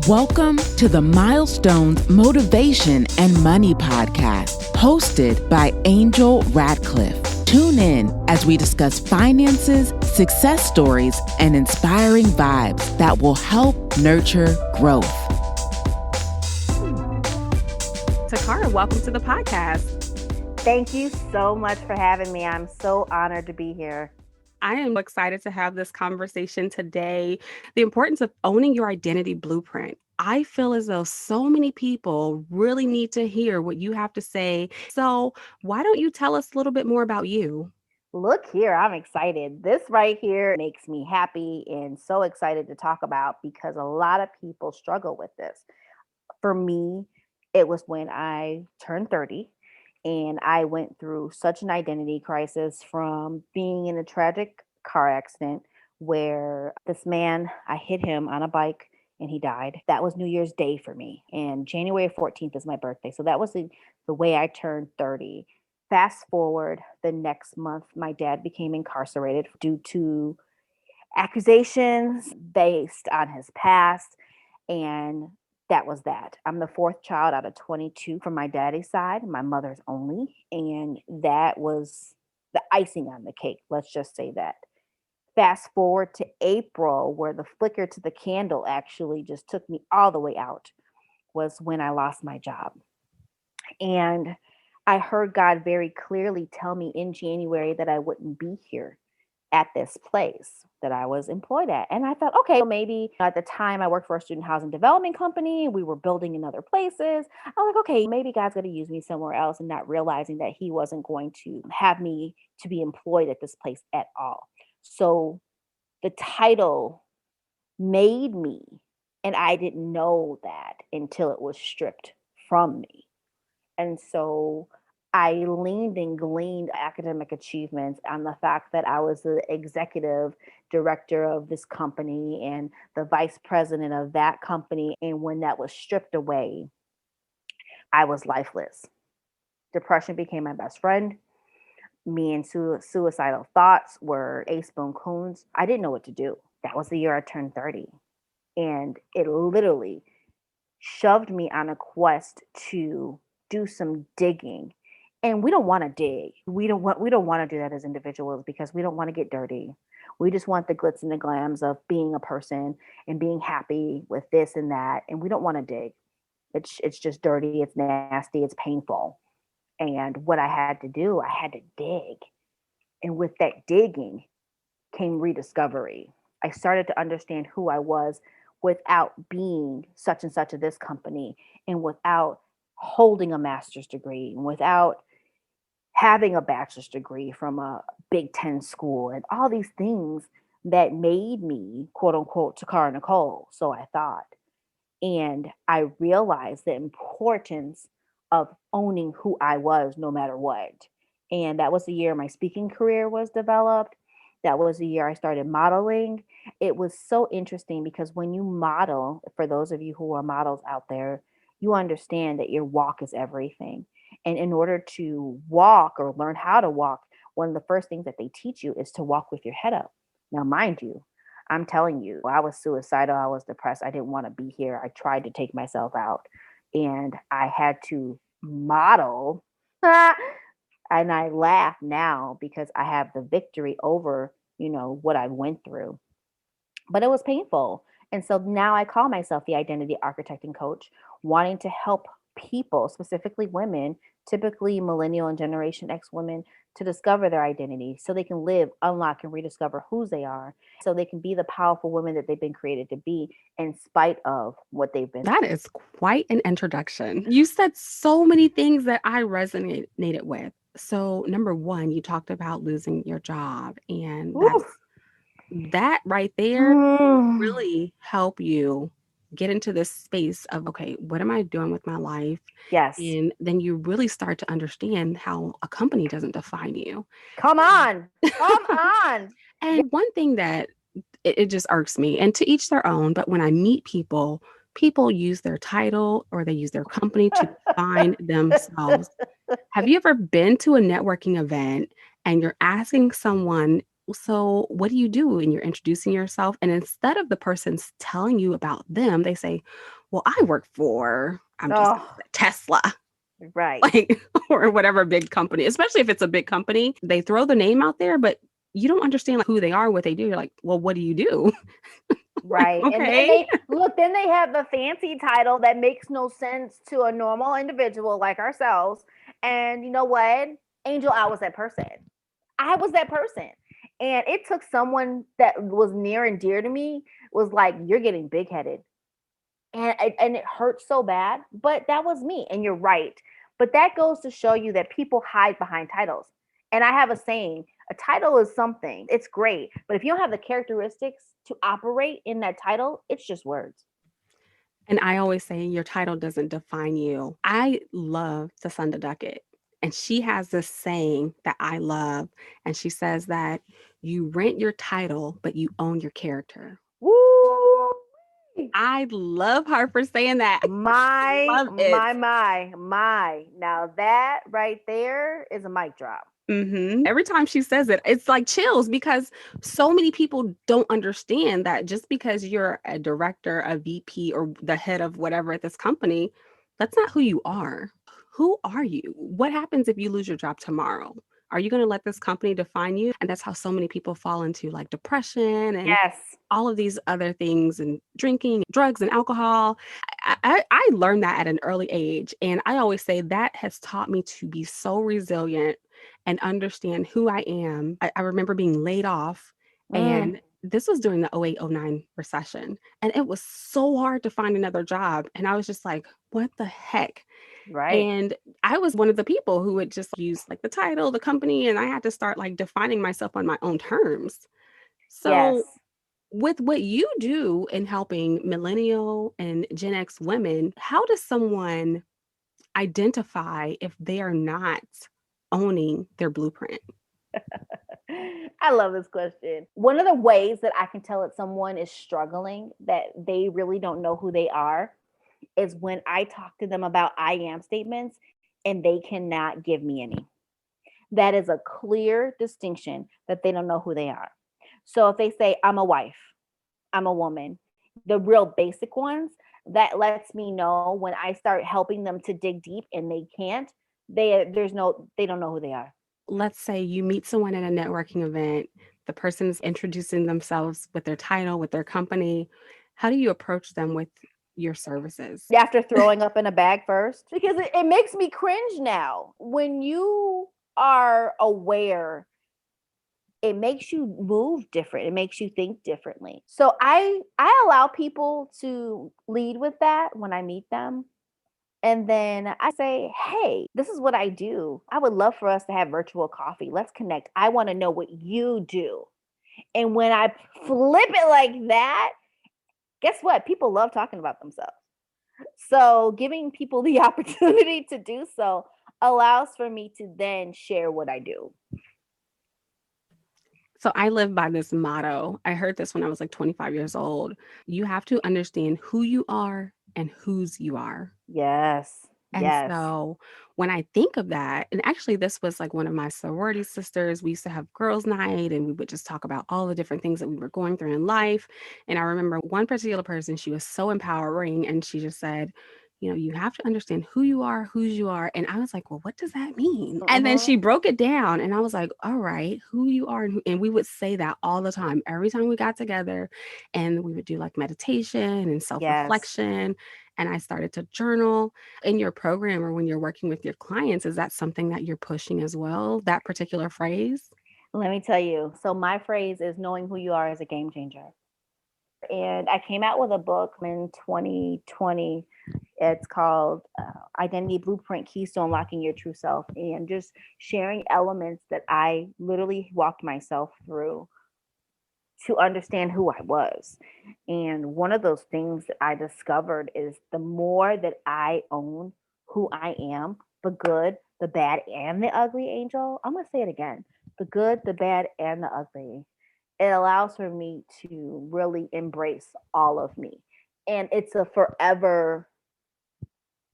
Welcome to the Milestones Motivation and Money Podcast, hosted by Angel Radcliffe. Tune in as we discuss finances, success stories, and inspiring vibes that will help nurture growth. Toccara, welcome to the podcast. Thank you so much for having me. I'm so honored to be here. I am excited to have this conversation today. The importance of owning your identity blueprint. I feel as though so many people really need to hear what you have to say. So why don't you tell us a little bit more about you? Look here, I'm excited. This right here makes me happy and so excited to talk about because a lot of people struggle with this. For me, it was when I turned 30 and I went through such an identity crisis from being in a tragic car accident where this man, I hit him on a bike and he died. That was New Year's Day for me. And January 14th is my birthday. So that was the way I turned 30. Fast forward the next month, my dad became incarcerated due to accusations based on his past. And that was that. I'm the fourth child out of 22 from my daddy's side, my mother's only. And that was the icing on the cake. Let's just say that. Fast forward to April, where the flicker to the candle actually just took me all the way out, was when I lost my job. And I heard God very clearly tell me in January that I wouldn't be here at this place that I was employed at. And I thought, okay, well, maybe at the time I worked for a student housing development company. We were building in other places. I was like, okay, maybe God's going to use me somewhere else, and not realizing that he wasn't going to have me to be employed at this place at all. So the title made me, and I didn't know that until it was stripped from me. And so I leaned and gleaned academic achievements on the fact that I was the executive director of this company and the vice president of that company. And when that was stripped away, I was lifeless. Depression became my best friend. Me and suicidal thoughts were ace boon coons. I didn't know what to do. That was the year I turned 30. And it literally shoved me on a quest to do some digging. And we don't want to dig. We don't want to do that as individuals because we don't want to get dirty. We just want the glitz and the glams of being a person and being happy with this and that. And we don't want to dig. It's just dirty, it's nasty, it's painful. And what I had to do, I had to dig. And with that digging came rediscovery. I started to understand who I was without being such and such of this company, and without holding a master's degree, and without having a bachelor's degree from a Big Ten school, and all these things that made me, quote unquote, Toccara Nicole. So I thought. And I realized the importance of owning who I was no matter what. And that was the year my speaking career was developed. That was the year I started modeling. It was so interesting because when you model, for those of you who are models out there, you understand that your walk is everything. And in order to walk or learn how to walk, one of the first things that they teach you is to walk with your head up. Now, mind you, I'm telling you, I was suicidal. I was depressed. I didn't want to be here. I tried to take myself out, and I had to model. And I laugh now because I have the victory over, what I went through. But it was painful. And so now I call myself the identity architect and coach, wanting to help people, specifically women, typically Millennial and Generation X women, to discover their identity so they can live, unlock, and rediscover who they are, so they can be the powerful women that they've been created to be in spite of what they've been That through. is quite an introduction. You said so many things that I resonated with. So, number one, you talked about losing your job, and Oof. that right there really help you get into this space of, okay, what am I doing with my life? Yes. And then you really start to understand how a company doesn't define you. Come on. Come on. And one thing that it just irks me, and to each their own, but when I meet people, people use their title or they use their company to define themselves. Have you ever been to a networking event and you're asking someone so what do you do? And you're introducing yourself. And instead of the person's telling you about them, they say, well, I work for, I'm just Oh, Tesla, right. like, or whatever big company, especially if it's a big company, they throw the name out there, but you don't understand like who they are, what they do. You're like, well, what do you do? Like, Right. And then okay. they have the fancy title that makes no sense to a normal individual like ourselves. And you know what? Angel, I was that person. I was that person. And it took someone that was near and dear to me was like, you're getting big headed. And it hurt so bad, but that was me. And you're right. But that goes to show you that people hide behind titles. And I have a saying, a title is something. It's great, but if you don't have the characteristics to operate in that title, it's just words. And I always say your title doesn't define you. I love Tasunda Duckett, and she has this saying that I love, and she says that you rent your title, but you own your character. Woo! I love her for saying that. My, Love it. my, my, my. Now that right there is a mic drop. Every time she says it, it's like chills because so many people don't understand that just because you're a director, a VP, or the head of whatever at this company, that's not who you are. Who are you? What happens if you lose your job tomorrow? Are you going to let this company define you? And that's how so many people fall into like depression and Yes. all of these other things and drinking, drugs and alcohol. I learned that at an early age. And I always say that has taught me to be so resilient and understand who I am. I remember being laid off, Mm, and this was during the 08-09 recession. And it was so hard to find another job. And I was just like, what the heck? right. And I was one of the people who would just use like the title, the company, and I had to start like defining myself on my own terms. So, Yes. with what you do in helping millennial and Gen X women, how does someone identify if they are not owning their blueprint? I love this question. One of the ways that I can tell that someone is struggling, that they really don't know who they are, is when I talk to them about I am statements and they cannot give me any. That is a clear distinction that they don't know who they are. So if they say, I'm a wife, I'm a woman, the real basic ones, that lets me know when I start helping them to dig deep and they can't, they don't know who they are. Let's say you meet someone at a networking event, the person's introducing themselves with their title, with their company. How do you approach them with your services? After throwing up in a bag first, because it makes me cringe now. When you are aware, it makes you move different, it makes you think differently. So I allow people to lead with that when I meet them. And then I say, hey, this is what I do. I would love for us to have virtual coffee. Let's connect. I want to know what you do. And when I flip it like that, guess what? People love talking about themselves. So giving people the opportunity to do so allows for me to then share what I do. So I live by this motto. I heard this when I was like 25 years old. You have to understand who you are and whose you are. Yes. And Yes. so when I think of that, and actually this was like one of my sorority sisters, we used to have girls' night and we would just talk about all the different things that we were going through in life. And I remember one particular person, she was so empowering and she just said, you have to understand who you are, whose you are. And I was like, well, what does that mean? And then Mhm. she broke it down and I was like, all right, who you are. And we would say that all the time, every time we got together, and we would do like meditation and Yes. self-reflection. And I started to journal. In your program or when you're working with your clients, is that something that you're pushing as well, that particular phrase? Let me tell you. So my phrase is knowing who you are is a game changer. And I came out with a book in 2020. It's called Identity Blueprint Keys to Unlocking Your True Self, and just sharing elements that I literally walked myself through to understand who I was. And one of those things that I discovered is the more that I own who I am, the good, the bad, and the ugly, Angel, I'm going to say it again, the good, the bad, and the ugly. It allows for me to really embrace all of me. And it's a forever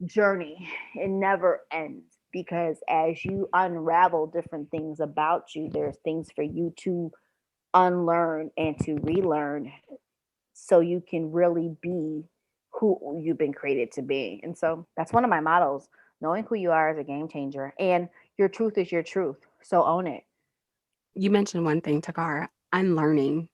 journey. It never ends because as you unravel different things about you, there's things for you to unlearn and to relearn so you can really be who you've been created to be. And so that's one of my mottos. Knowing who you are is a game changer, and your truth is your truth. So own it. You mentioned one thing, Takara, unlearning.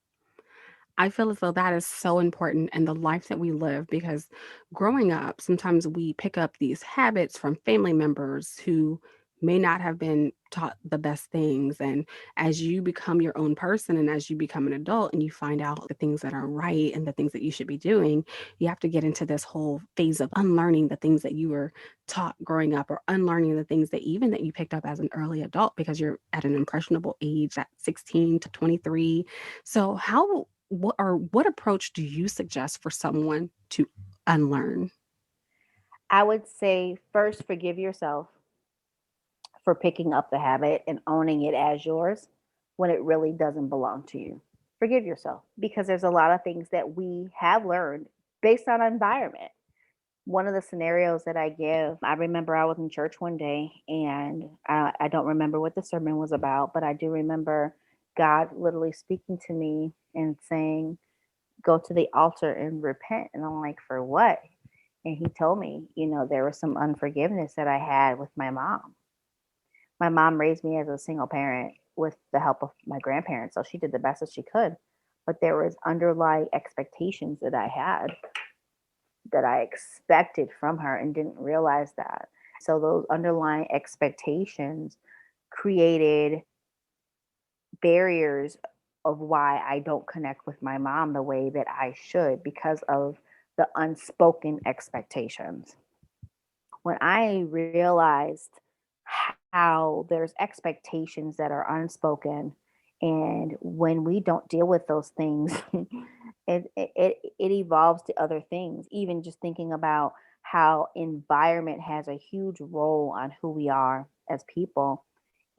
I feel as though that is so important in the life that we live because growing up, sometimes we pick up these habits from family members who may not have been taught the best things. And as you become your own person and as you become an adult and you find out the things that are right and the things that you should be doing, you have to get into this whole phase of unlearning the things that you were taught growing up or unlearning the things that even that you picked up as an early adult because you're at an impressionable age at 16 to 23. So what approach do you suggest for someone to unlearn? I would say first forgive yourself for picking up the habit and owning it as yours when it really doesn't belong to you. Forgive yourself because there's a lot of things that we have learned based on environment. One of the scenarios that I give, I remember I was in church one day and I don't remember what the sermon was about, but I do remember God literally speaking to me and saying, go to the altar and repent. And I'm like, for what? And he told me, there was some unforgiveness that I had with my mom. My mom raised me as a single parent with the help of my grandparents, so she did the best that she could. But there was underlying expectations that I had that I expected from her and didn't realize that. So those underlying expectations created barriers of why I don't connect with my mom the way that I should because of the unspoken expectations. When I realized how there's expectations that are unspoken, and when we don't deal with those things, it evolves to other things. Even just thinking about how environment has a huge role on who we are as people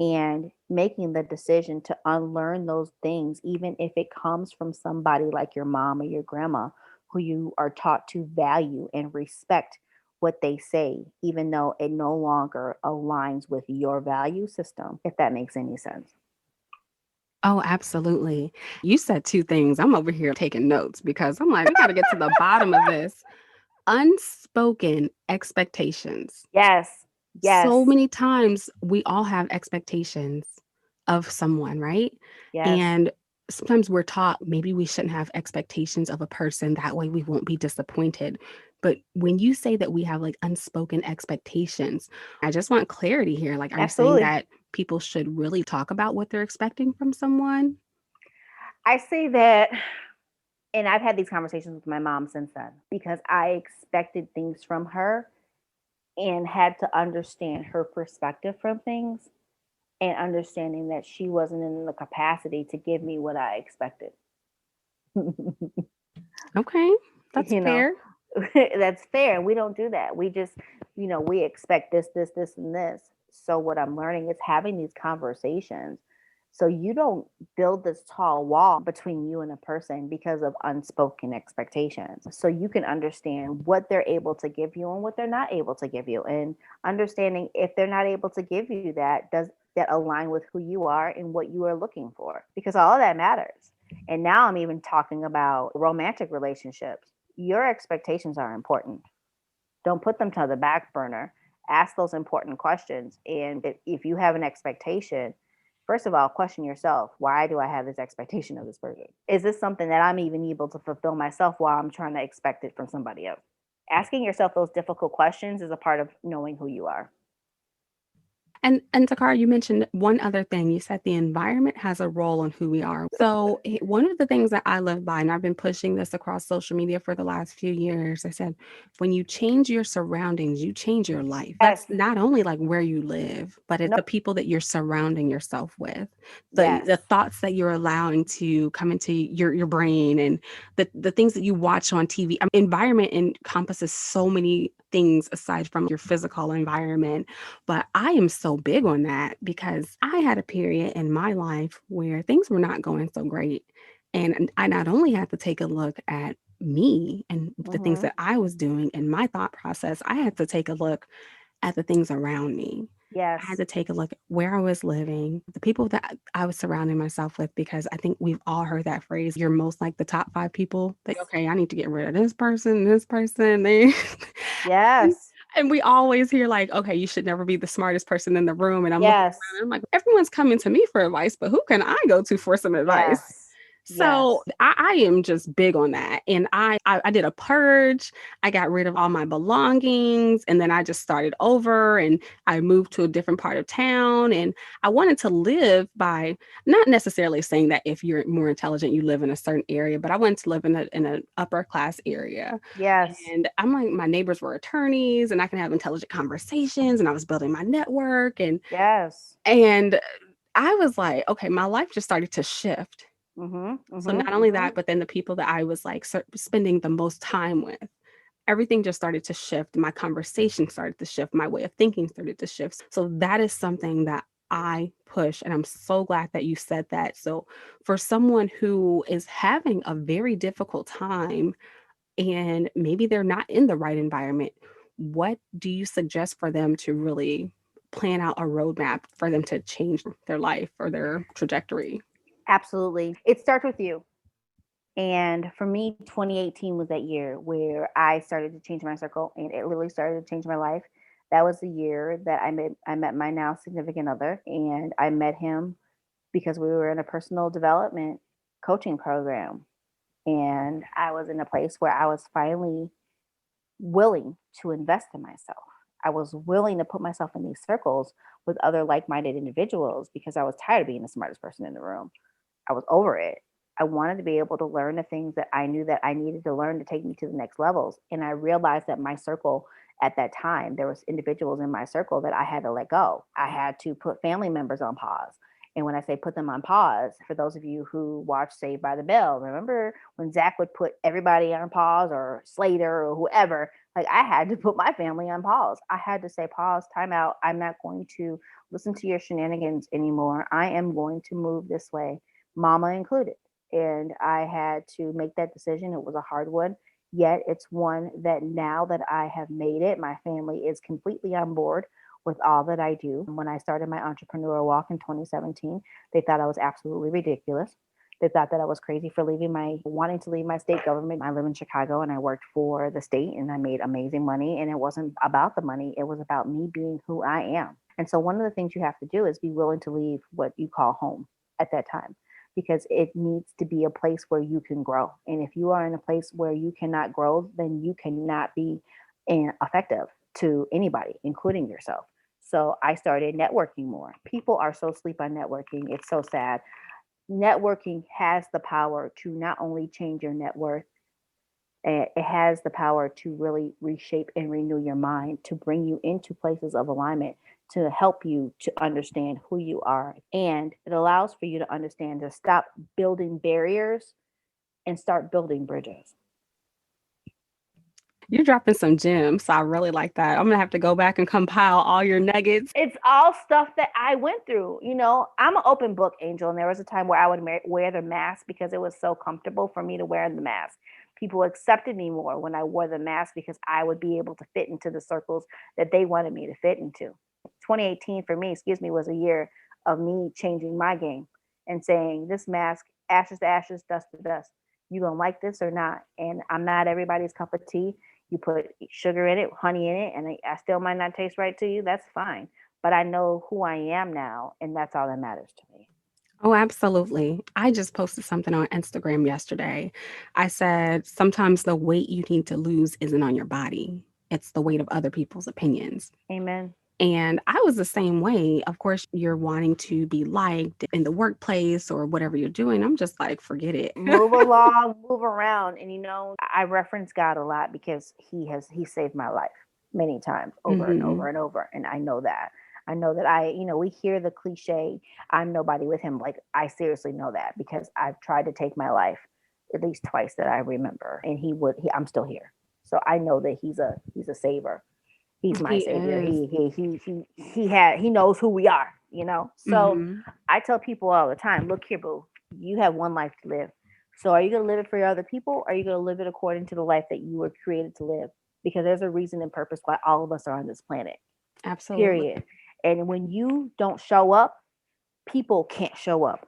and making the decision to unlearn those things, even if it comes from somebody like your mom or your grandma, who you are taught to value and respect what they say, even though it no longer aligns with your value system, if that makes any sense. Oh, absolutely. You said two things. I'm over here taking notes because I'm like, we got to get to the bottom of this. Unspoken expectations. Yes, So yes, many times we all have expectations of someone, right? yes. And sometimes we're taught maybe we shouldn't have expectations of a person. That way we won't be disappointed. But when you say that we have like unspoken expectations, I just want clarity here. Like, are you saying Absolutely. that people should really talk about what they're expecting from someone? I say that, and I've had these conversations with my mom since then because I expected things from her and had to understand her perspective from things and understanding that she wasn't in the capacity to give me what I expected. Okay, that's you know, fair. that's fair. We don't do that. We just, we expect this, and this. So what I'm learning is having these conversations so you don't build this tall wall between you and a person because of unspoken expectations. So you can understand what they're able to give you and what they're not able to give you. And understanding if they're not able to give you that, does that align with who you are and what you are looking for? Because all of that matters. And now I'm even talking about romantic relationships. Your expectations are important. Don't put them to the back burner. Ask those important questions. And if you have an expectation, first of all, question yourself, why do I have this expectation of this person? Is this something that I'm even able to fulfill myself while I'm trying to expect it from somebody else? Asking yourself those difficult questions is a part of knowing who you are. And Takara, you mentioned one other thing. You said the environment has a role in who we are. So one of the things that I live by, and I've been pushing this across social media for the last few years, I said, when you change your surroundings, you change your life. Yes. That's not only like where you live, but it's Nope. the people that you're surrounding yourself with, Yes. the thoughts that you're allowing to come into your brain, and the things that you watch on TV. I mean, environment encompasses so many things aside from your physical environment. But I am so big on that because I had a period in my life where things were not going so great. And I not only had to take a look at me and the things Mm-hmm. that I was doing and my thought process, I had to take a look at the things around me. I had Yes. to take a look at where I was living, the people that I was surrounding myself with, because I think we've all heard that phrase, you're most like the top 5 people that, okay, I need to get rid of this person, they Yes. and we always hear like, okay, you should never be the smartest person in the room. And I'm looking around Yes. and I'm like, everyone's coming to me for advice, but who can I go to for some advice? Yes. So Yes. I am just big on that. And I did a purge. I got rid of all my belongings and then I just started over and I moved to a different part of town. And I wanted to live by not necessarily saying that if you're more intelligent, you live in a certain area, but I wanted to live in an upper class area. Yes. And I'm like, my neighbors were attorneys and I can have intelligent conversations and I was building my network Yes. and I was like, okay, my life just started to shift. Mm-hmm. So Mm-hmm. not only that, but then the people that I was like spending the most time with, everything just started to shift. My conversation started to shift. My way of thinking started to shift. So that is something that I push. And I'm so glad that you said that. So for someone who is having a very difficult time and maybe they're not in the right environment, what do you suggest for them to really plan out a roadmap for them to change their life or their trajectory? Absolutely. It starts with you. And for me, 2018 was that year where I started to change my circle and it literally started to change my life. That was the year that I met my now significant other, and I met him because we were in a personal development coaching program. And I was in a place where I was finally willing to invest in myself. I was willing to put myself in these circles with other like-minded individuals because I was tired of being the smartest person in the room. I was over it. I wanted to be able to learn the things that I knew that I needed to learn to take me to the next levels. And I realized that my circle at that time, there was individuals in my circle that I had to let go. I had to put family members on pause. And when I say put them on pause, for those of you who watch Saved by the Bell, remember when Zach would put everybody on pause or Slater or whoever, like I had to put my family on pause. I had to say, pause, time out. I'm not going to listen to your shenanigans anymore. I am going to move this way, mama included. And I had to make that decision. It was a hard one, yet it's one that now that I have made it, my family is completely on board with all that I do. When I started my entrepreneur walk in 2017, they thought I was absolutely ridiculous. They thought that I was crazy for wanting to leave my state government. I live in Chicago and I worked for the state and I made amazing money. And it wasn't about the money, it was about me being who I am. And so, one of the things you have to do is be willing to leave what you call home at that time, because it needs to be a place where you can grow. And if you are in a place where you cannot grow, then you cannot be effective to anybody, including yourself. So I started networking more. People are so asleep on networking. It's so sad. Networking has the power to not only change your net worth, it has the power to really reshape and renew your mind, to bring you into places of alignment, to help you to understand who you are. And it allows for you to understand to stop building barriers and start building bridges. You're dropping some gems. So I really like that. I'm gonna have to go back and compile all your nuggets. It's all stuff that I went through. I'm an open book, Angel, and there was a time where I would wear the mask because it was so comfortable for me to wear the mask. People accepted me more when I wore the mask because I would be able to fit into the circles that they wanted me to fit into. 2018 for me, was a year of me changing my game and saying, this mask, ashes to ashes, dust to dust. You gonna like this or not? And I'm not everybody's cup of tea. You put sugar in it, honey in it, and I still might not taste right to you. That's fine. But I know who I am now, and that's all that matters to me. Oh, absolutely. I just posted something on Instagram yesterday. I said, sometimes the weight you need to lose isn't on your body, it's the weight of other people's opinions. Amen. And I was the same way. Of course, you're wanting to be liked in the workplace or whatever you're doing. I'm just like, forget it. Move along, move around. And I reference God a lot because he saved my life many times over and over Mhm. and over. And I know that. I know that we hear the cliche, I'm nobody with him. Like, I seriously know that because I've tried to take my life at least twice that I remember. And I'm still here. So I know that he's a saver. He's my He savior. is. He knows. Who we are. So Mhm. I tell people all the time, look here, boo, you have one life to live. So are you going to live it for your other people? Or are you going to live it according to the life that you were created to live? Because there's a reason and purpose why all of us are on this planet. Absolutely. Period. And when you don't show up, people can't show up.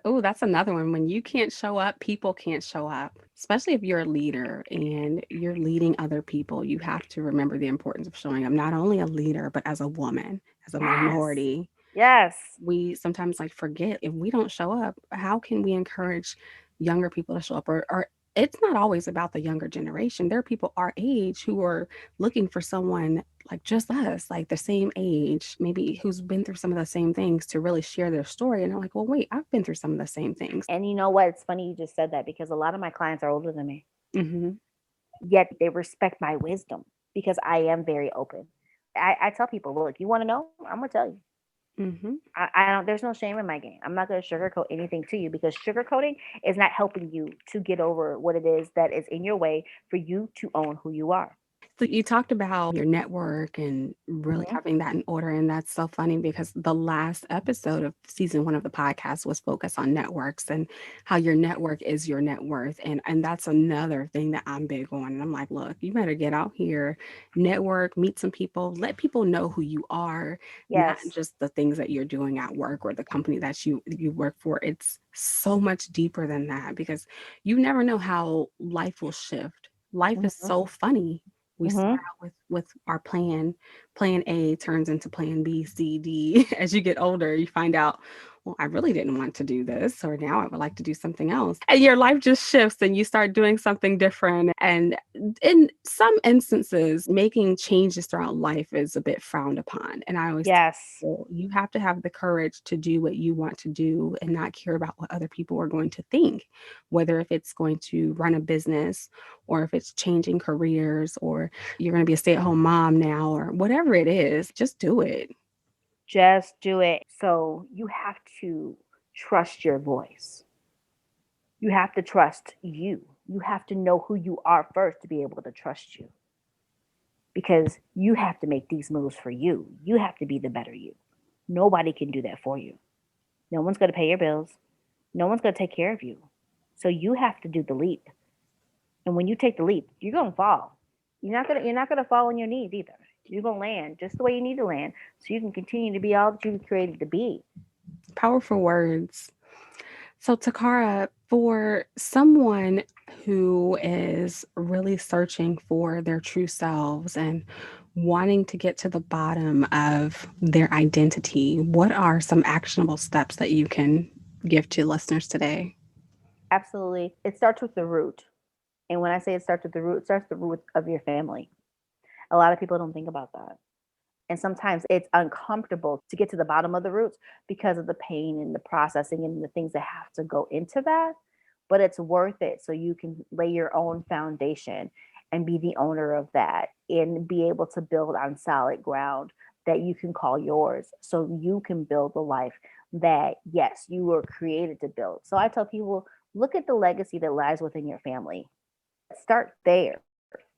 Oh, that's another one. When you can't show up, people can't show up. Especially if you're a leader and you're leading other people, you have to remember the importance of showing up, not only a leader, but as a woman, as a minority. Yes. We sometimes like forget if we don't show up, how can we encourage younger people to show up? Or it's not always about the younger generation. There are people our age who are looking for someone like just us, like the same age, maybe who's been through some of the same things to really share their story. And they're like, well, wait, I've been through some of the same things. And you know what? It's funny you just said that because a lot of my clients are older than me. Mm-hmm. Yet they respect my wisdom because I am very open. I tell people, look, you want to know? I'm going to tell you. Mm-hmm. I don't, there's no shame in my game. I'm not going to sugarcoat anything to you because sugarcoating is not helping you to get over what it is that is in your way for you to own who you are. So you talked about your network and really Mhm. having that in order. And that's so funny because the last episode of season 1 of the podcast was focused on networks and how your network is your net worth. And that's another thing that I'm big on. And I'm like, look, you better get out here, network, meet some people, let people know who you are, not Yes. just the things that you're doing at work or the company that you work for. It's so much deeper than that because you never know how life will shift. Life is Mhm. so funny. We start Mhm. out with our plan A turns into plan B, C, D. As you get older, you find out, well, I really didn't want to do this, or now I would like to do something else. And your life just shifts and you start doing something different. And in some instances, making changes throughout life is a bit frowned upon. And I always tell Yes. people, you have to have the courage to do what you want to do and not care about what other people are going to think, whether if it's going to run a business or if it's changing careers or you're going to be a stay-at-home mom now or whatever it is, just do it. Just do it. So you have to trust your voice. You have to trust you. You have to know who you are first to be able to trust you. Because you have to make these moves for you. You have to be the better you. Nobody can do that for you. No one's going to pay your bills. No one's going to take care of you. So you have to do the leap. And when you take the leap, you're going to fall. You're not going to fall on your knees either. You're going to land just the way you need to land so you can continue to be all that you were created to be. Powerful words. So, Toccara, for someone who is really searching for their true selves and wanting to get to the bottom of their identity, what are some actionable steps that you can give to listeners today? Absolutely. It starts with the root. And when I say it starts with the root, it starts with the root of your family. A lot of people don't think about that. And sometimes it's uncomfortable to get to the bottom of the roots because of the pain and the processing and the things that have to go into that. But it's worth it so you can lay your own foundation and be the owner of that and be able to build on solid ground that you can call yours so you can build the life that, yes, you were created to build. So I tell people, look at the legacy that lies within your family. Start there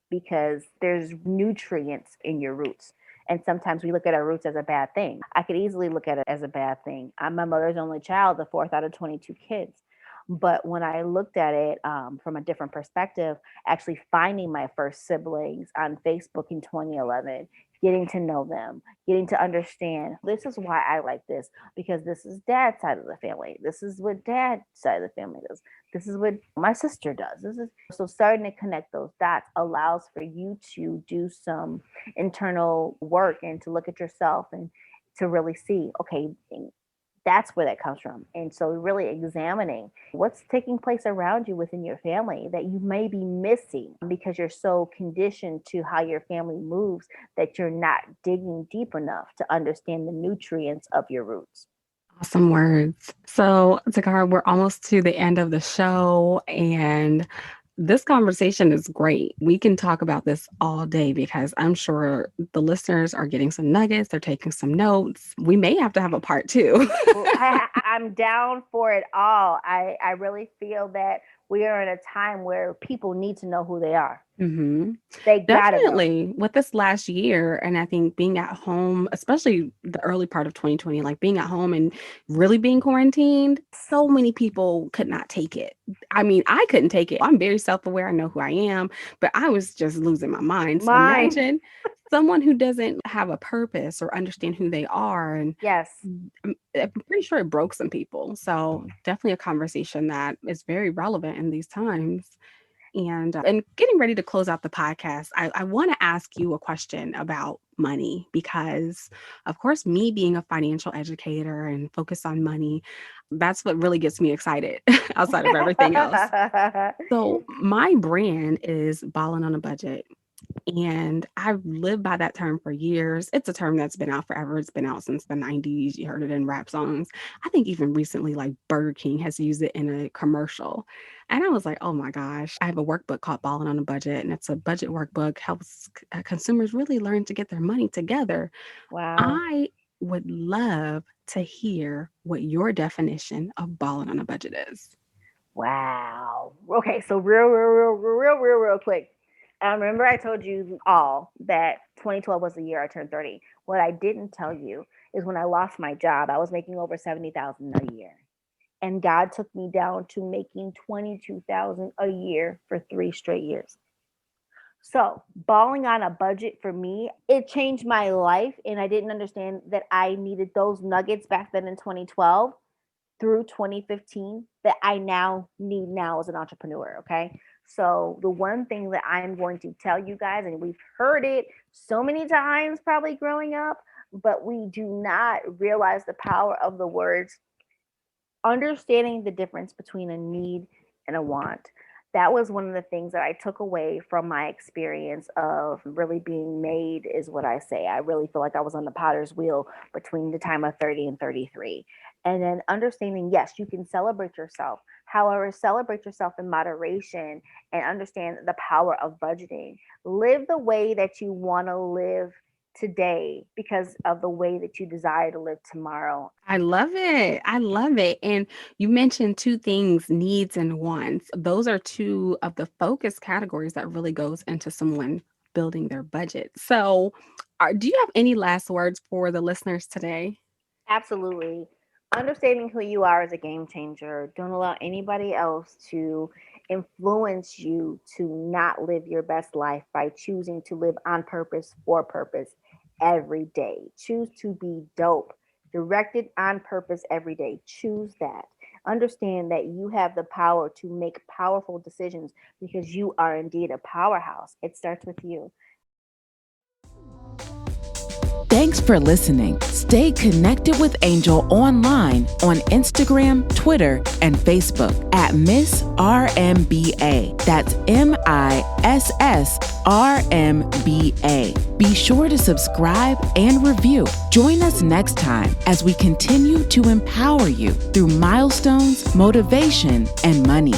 because there's nutrients in your roots. And sometimes we look at our roots as a bad thing. I could easily look at it as a bad thing. I'm my mother's only child, the fourth out of 22 kids. But when I looked at it from a different perspective, actually finding my first siblings on Facebook in 2011, getting to know them, getting to understand this is why I like this, because this is dad's side of the family. This is what dad's side of the family does. This is what my sister does. This is so starting to connect those dots allows for you to do some internal work and to look at yourself and to really see, okay, that's where that comes from. And so really examining what's taking place around you within your family that you may be missing because you're so conditioned to how your family moves that you're not digging deep enough to understand the nutrients of your roots. Awesome words. So, Toccara, we're almost to the end of the show, and this conversation is great. We can talk about this all day because I'm sure the listeners are getting some nuggets. They're taking some notes. We may have to have a part 2. Well, I'm down for it all. I really feel that we are in a time where people need to know who they are. Mm-hmm. They gotta know. Definitely with this last year. And I think being at home, especially the early part of 2020, like being at home and really being quarantined, so many people could not take it. I mean, I couldn't take it. I'm very self-aware. I know who I am, but I was just losing my mind. So imagine someone who doesn't have a purpose or understand who they are. And Yes. I'm pretty sure it broke some people. So definitely a conversation that is very relevant in these times. And getting ready to close out the podcast, I want to ask you a question about money because, of course, me being a financial educator and focused on money, that's what really gets me excited outside of everything else. So my brand is Ballin on a Budget. And I've lived by that term for years. It's a term that's been out forever. It's been out since the 90s. You heard it in rap songs. I think even recently, like Burger King has used it in a commercial. And I was like, oh my gosh, I have a workbook called Ballin' on a Budget. And it's a budget workbook, helps consumers really learn to get their money together. Wow. I would love to hear what your definition of Ballin' on a Budget is. Wow. Okay, so real quick. Remember I told you all that 2012 was the year I turned 30. What I didn't tell you is when I lost my job, I was making over $70,000 a year. And God took me down to making $22,000 a year for 3 straight years. So, balling on a budget for me, it changed my life, and I didn't understand that I needed those nuggets back then in 2012 through 2015 that I now need now as an entrepreneur, okay? So the one thing that I'm going to tell you guys, and we've heard it so many times probably growing up, but we do not realize the power of the words, understanding the difference between a need and a want. That was one of the things that I took away from my experience of really being made, is what I say. I really feel like I was on the potter's wheel between the time of 30 and 33. And then understanding, yes, you can celebrate yourself. However, celebrate yourself in moderation and understand the power of budgeting. Live the way that you want to live today because of the way that you desire to live tomorrow. I love it. I love it. And you mentioned 2 things, needs and wants. Those are 2 of the focus categories that really goes into someone building their budget. So, do you have any last words for the listeners today? Absolutely. Understanding who you are is a game changer. Don't allow anybody else to influence you to not live your best life by choosing to live on purpose for purpose every day. Choose to be dope, directed on purpose every day. Choose that. Understand that you have the power to make powerful decisions because you are indeed a powerhouse. It starts with you. Thanks for listening. Stay connected with Angel online on Instagram, Twitter, and Facebook at Miss RMBA. That's MISSRMBA. Be sure to subscribe and review. Join us next time as we continue to empower you through milestones, motivation, and money.